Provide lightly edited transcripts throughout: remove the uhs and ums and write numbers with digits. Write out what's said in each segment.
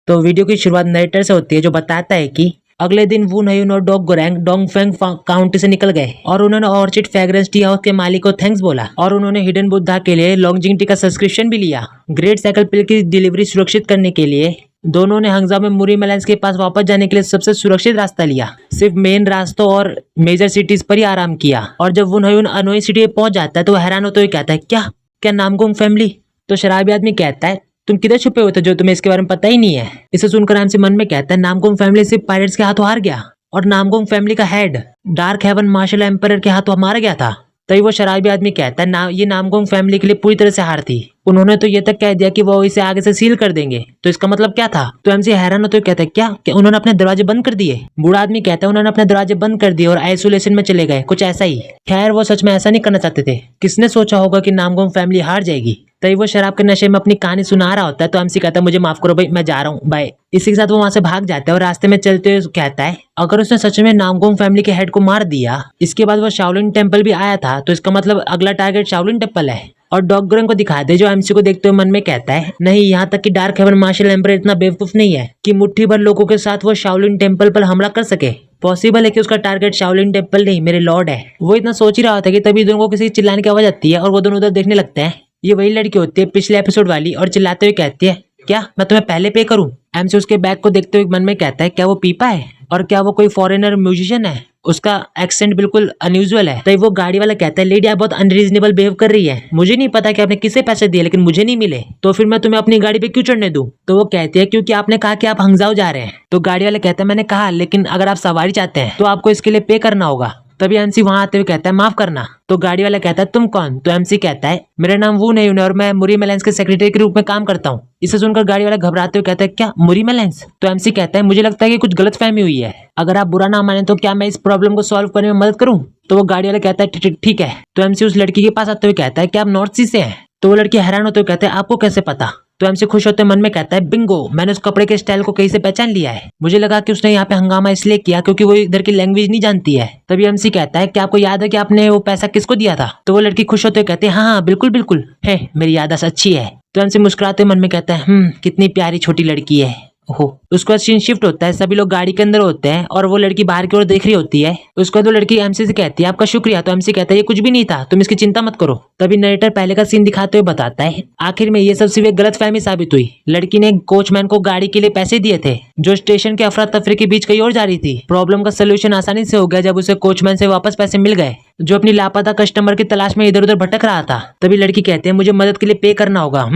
तो वीडियो की शुरुआत नरेटर से होती है जो बताता है कि अगले दिन वुन हयुन और डॉग गोरैंग डोंगफेंग काउंटी से निकल गए और उन्होंने ऑर्चिड फ्रेग्रेंस टी हाउस के मालिक को थैंक्स बोला और उन्होंने हिडन बुद्धा के लिए लॉन्गजिंग टी का सब्सक्रिप्शन भी लिया। ग्रेट साइकिल पिल की डिलीवरी सुरक्षित करने के लिए दोनों ने हंगजाओ में मुरी मेलेंस के पास वापस जाने के लिए सबसे सुरक्षित रास्ता लिया। सिर्फ मेन रास्तों और मेजर सिटीज पर ही आराम किया और जब वुन हयुन अनोई सिटी में पहुंच जाता है तो हैरान होते हुए कहता है क्या क्या नामगोंग फैमिली। तो शराबी आदमी कहता है तुम किधर छुपे हुए थे जो तुम्हें इसके बारे में पता ही नहीं है। इसे सुनकर एमसी मन में कहता है नामगोंग फैमिली सिर्फ पायरेट्स के हाथों हार गया और नामगोंग फैमिली का head dark heaven martial empire के हाथों मारा गया था। तभी वो शराबी आदमी कहता है ये नामगोंग फैमिली के लिए पूरी तरह से हार थी। उन्होंने तो ये तक कह दिया कि वो इसे आगे से सील कर देंगे। तो इसका मतलब क्या था। तो एमसी हैरान होते हुए कहता है क्या उन्होंने अपने दरवाजे बंद कर दिए। बूढ़ा आदमी कहता है उन्होंने अपने दरवाजे बंद कर दिए और आइसोलेशन में चले गए, कुछ ऐसा ही। खैर वो सच में ऐसा नहीं करना चाहते थे। किसने सोचा होगा कि नामगोंग फैमिली हार जाएगी। तभी वो शराब के नशे में अपनी कहानी सुना रहा होता है तो एमसी कहता है मुझे माफ करो भाई, मैं जा रहा हूँ, बाय। इसी के साथ वो वहां से भाग जाता है और रास्ते में चलते हुए कहता है अगर उसने सच में नामगोंग फैमिली के हेड को मार दिया, इसके बाद वो शाओलिन टेम्पल भी आया था, तो इसका मतलब अगला टारगेट शाओलिन टेम्पल है। और डॉग गोरेंग को दिखा दे जो एमसी को देखते हुए मन में कहता है नहीं, यहाँ तक कि डार्क हेवन मार्शल एम्पायर इतना बेवकूफ नहीं है कि मुट्ठी भर लोगों के साथ वो शाओलिन टेम्पल पर हमला कर सके। पॉसिबल है कि उसका टारगेट शाओलिन टेम्पल नहीं मेरे लॉर्ड है। वो इतना सोच ही रहा होता है कि तभी दोनों को किसी चिल्लाने की आवाज आती है और वो दोनों उधर देखने लगते हैं। ये वही लड़की होती है पिछले एपिसोड वाली और चिल्लाते हुए कहती है क्या मैं तुम्हें पहले पे करूं। एमसी उसके बैग को देखते हुए मन में कहता है क्या वो पीपा है और क्या वो कोई फॉरेनर म्यूजिशियन है। उसका एक्सेंट बिल्कुल अनयूजुअल है। तो वो गाड़ी वाला कहता है लेडी आप बहुत अनरीजनेबल बिहेव कर रही है, मुझे नहीं पता कि आपने किसे पैसे दिए लेकिन मुझे नहीं मिले, तो फिर मैं तुम्हें अपनी गाड़ी पे क्यों चढ़ने दूं। तो वो कहती है क्योंकि आपने कहा कि आप हंगजाओ जा रहे हैं। तो गाड़ी वाला कहता है मैंने कहा लेकिन अगर आप सवारी चाहते हैं तो आपको इसके लिए पे करना होगा। तभी एमसी वहां आते हुए कहता है माफ करना। तो गाड़ी वाला कहता है तुम कौन। तो एमसी कहता है मेरा नाम वुन हयुन है और मैं मुरी मेलेंस के सेक्रेटरी के रूप में काम करता हूँ। इसे सुनकर गाड़ी वाला घबराते हुए कहता है क्या मुरी मेलेंस। तो एमसी कहता है मुझे लगता है कि कुछ गलतफहमी हुई है, अगर आप बुरा ना माने तो क्या मैं इस प्रॉब्लम को सॉल्व करने में मदद करूँ। तो वो गाड़ी वाला कहता है ठीक है। तो एमसी उस लड़की के पास आते हुए कहता है क्या आप नॉर्थ सी से हैं। तो वो लड़की हैरान होते हुए कहते हैं आपको कैसे पता। तो एमसी खुश होते मन में कहता है बिंगो, मैंने उस कपड़े के स्टाइल को कहीं से पहचान लिया है। मुझे लगा कि उसने यहाँ पे हंगामा इसलिए किया क्योंकि वो इधर की लैंग्वेज नहीं जानती है। तभी एमसी कहता है कि आपको याद है कि आपने वो पैसा किसको दिया था। तो वो लड़की खुश होते कहते हैं हाँ बिल्कुल बिल्कुल है, मेरी याददाश्त अच्छी है। तो एमसी मुस्कुराते मन में कहता है कितनी प्यारी छोटी लड़की है। हो उसके बाद सीन शिफ्ट होता है, सभी लोग गाड़ी के अंदर होते हैं और वो लड़की बाहर की ओर देख रही होती है। उसके बाद वो लड़की एमसी से कहती है आपका शुक्रिया। तो एमसी कहता है ये कुछ भी नहीं था, तुम इसकी चिंता मत करो। तभी नरेटर पहले का सीन दिखाते हुए बताता है आखिर में ये सब सिर्फ एक गलतफहमी साबित हुई। लड़की ने कोचमैन को गाड़ी के लिए पैसे दिए थे जो स्टेशन के अफरा तफरी के बीच कहीं और जा रही थी। प्रॉब्लम का सोल्यूशन आसानी से हो गया जब उसे कोचमैन से वापस पैसे मिल गए जो अपनी लापता कस्टमर की तलाश में इधर उधर भटक रहा था। तभी लड़की कहती है मुझे मदद के लिए पे करना होगा।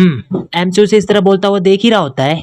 एमसी उसे इस तरह बोलता हुआ देख ही रहा होता है।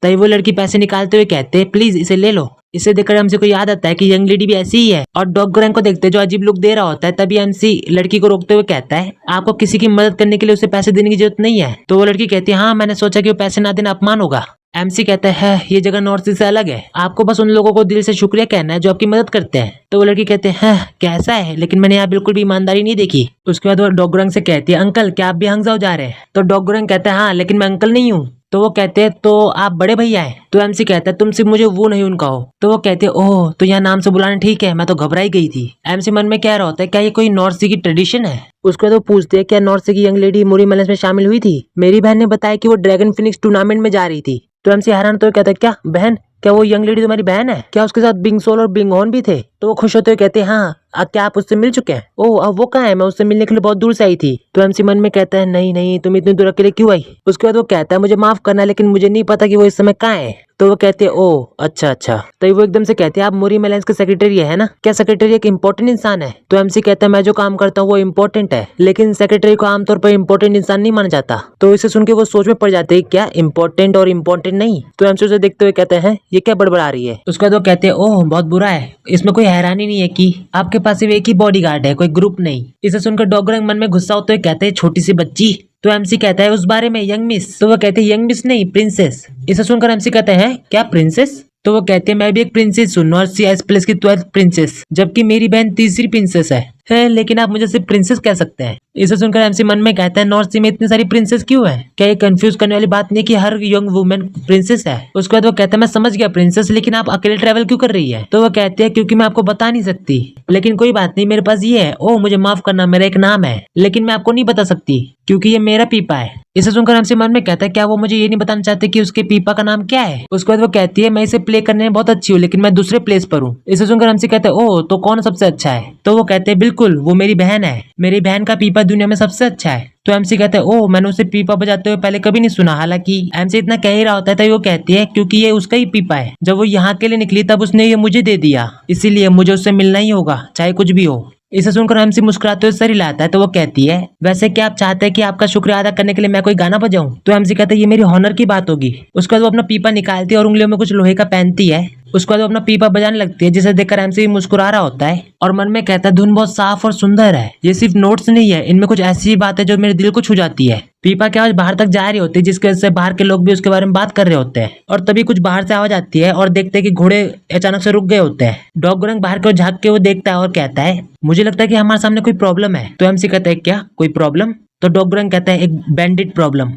तभी वो लड़की पैसे निकालते हुए कहते हैं प्लीज इसे ले लो। इसे देखकर एमसी को याद आता है कि यंग लेडी भी ऐसी ही है और डॉग गोरेंग को देखते जो अजीब लुक दे रहा होता है। तभी एमसी लड़की को रोकते हुए कहता है आपको किसी की मदद करने के लिए उसे पैसे देने की जरूरत नहीं है। तो वो लड़की कहती है हाँ मैंने सोचा कि वो पैसे ना देना अपमान होगा। एमसी कहता है ये जगह नॉर्थ ईस्ट से अलग है, आपको बस उन लोगों को दिल से शुक्रिया कहना है जो आपकी मदद करते हैं। तो वो लड़की कहते हैं कैसा है, लेकिन मैंने यहाँ बिल्कुल भी ईमानदारी नहीं देखी। उसके बाद वो डॉग गोरेंग से कहती है अंकल क्या आप भी हंगजाओ जा रहे हैं। तो डॉग गोरेंग कहता है हाँ लेकिन मैं अंकल नहीं हूँ। तो वो कहते हैं तो आप बड़े भैया हैं। तो एमसी कहता है तुम सिर्फ मुझे वो नहीं उनका हो। तो वो कहते हैं ओह तो यहाँ नाम से बुलाना ठीक है, मैं तो घबराई गई थी। एमसी मन में कह रहा होता है क्या ये कोई नॉर्थ सी की ट्रेडिशन है। उसके बाद वो पूछते हैं क्या नॉर्थ सी की यंग लेडी मुरी मेलेंस में शामिल हुई थी। मेरी बहन ने बताया कि वो ड्रैगन फिनिक्स टूर्नामेंट में जा रही थी। तो एमसी हैरान तो कहता है क्या बहन, क्या वो यंग लेडी तुम्हारी बहन है, क्या उसके साथ बिंग सोल और बिंग हॉर्न भी थे। तो वो खुश होते हुए कहते हैं हाँ क्या आप उससे मिल चुके हैं। ओह अब वो कहाँ है, मैं उससे मिलने के लिए बहुत दूर से आई थी। तो एमसी मन में कहता है नहीं नहीं तुम इतनी दूर अकेले क्यों आई। उसके बाद वो कहता है मुझे माफ करना लेकिन मुझे नहीं पता कि वो इस समय कहाँ है। तो वो कहते हैं ओह अच्छा। तो वो एकदम से कहते हैं आप मुरी मेलेंस के सेक्रेटरी है ना, क्या सेक्रेटरी एक इम्पोर्टेंट इंसान है। तो एमसी कहता है मैं जो काम करता हूँ वो इम्पोर्टेंट है लेकिन सेक्रेटरी को आमतौर पर इम्पोर्टेंट इंसान नहीं माना जाता। तो इसे सुन के वो सोच में पड़ जाते हैं क्या इम्पोर्टेंट और इम्पोर्टेंट नहीं। तो एमसी उसे देखते हुए कहते हैं ये क्या बड़बड़ा रही है। उसके बाद वो कहते हैं ओह बहुत बुरा है, इसमें कोई हैरानी नहीं है कि आपके पास सिर्फ एक ही बॉडीगार्ड है, कोई ग्रुप नहीं। इसे सुनकर डॉग गोरेंग मन में गुस्सा होते हुए कहते हैं छोटी सी बच्ची। तो एमसी कहता है उस बारे में यंग मिस। तो वो कहते हैं यंग मिस नहीं प्रिंसेस। इसे सुनकर एमसी कहते हैं क्या प्रिंसेस। तो वो कहते हैं मैं भी एक प्रिंसेस हूँ, नॉर्थ सी एस प्लस की 12th प्रिंसेस, जबकि मेरी बहन तीसरी प्रिंसेस है। लेकिन आप मुझे सिर्फ प्रिंसेस कह सकते हैं। इसे सुनकर एमसी मन में कहता है नॉर्थ सी में इतनी सारी प्रिंसेस क्यों है? क्या ये कंफ्यूज करने वाली बात नहीं कि हर यंग वुमेन प्रिंसेस है? उसके बाद वो कहता है मैं समझ गया प्रिंसेस, लेकिन आप अकेले ट्रैवल क्यों कर रही है? तो वो कहती है क्योंकि मैं आपको बता नहीं सकती, लेकिन कोई बात नहीं, मेरे पास ये है। ओह मुझे माफ करना, मेरा एक नाम है, लेकिन मैं आपको नहीं बता सकती क्योंकि ये मेरा पीपा है। इसे सुनकर एमसी मन में कहता है क्या वो मुझे ये नहीं बताना चाहते कि उसके पीपा का नाम क्या है? उसके बाद वो कहती है मैं इसे प्ले करने में बहुत अच्छी हूँ, लेकिन मैं दूसरे प्लेस पर हूँ। इसे सुनकर एमसी कहते हैं ओह तो कौन सबसे अच्छा है? तो वो कहते हैं बिल्कुल वो मेरी बहन है, मेरी बहन का पीपा दुनिया में सबसे अच्छा है। तो एमसी कहते हैं ओह मैंने उसे पीपा बजाते हुए पहले कभी नहीं सुना। हालांकि एमसी इतना कह ही रहा होता है तभी वो कहती है क्योंकि ये उसका ही पीपा है, जब वो यहाँ के लिए निकली तब उसने ये मुझे दे दिया, इसीलिए मुझे उससे मिलना ही होगा चाहे कुछ भी हो। इसे सुनकर एमसी मुस्कुराते हुए सर हिलाता है। तो वो कहती है वैसे क्या आप चाहते हैं कि आपका शुक्रिया अदा करने के लिए मैं कोई गाना बजाऊं? तो एमसी कहता है ये मेरी हॉनर की बात होगी। उसके बाद वो अपना पीपा निकालती है और उंगलियों में कुछ लोहे का पहनती है। उसके बाद वो अपना पीपा बजाने लगती है, जिसे देखकर एमसी भी मुस्कुरा रहा होता है और मन में कहता है धुन बहुत साफ और सुंदर है, ये सिर्फ नोट्स नहीं है, इनमें कुछ ऐसी बात है जो मेरे दिल को छू जाती है। पीपा की आवाज बाहर तक जा रही होती है, जिसकी वजह से बाहर के लोग भी उसके बारे में बात कर रहे होते हैं। और तभी कुछ बाहर से आवाज आती है और देखते हैं कि घोड़े अचानक से रुक गए होते हैं। डॉग गोरंग बाहर की ओर झांक के वो देखता है और कहता है मुझे लगता है कि हमारे सामने कोई प्रॉब्लम है। तो एमसी कहता है क्या कोई प्रॉब्लम? तो डॉग गोरंग कहता है एक बैंडिट प्रॉब्लम।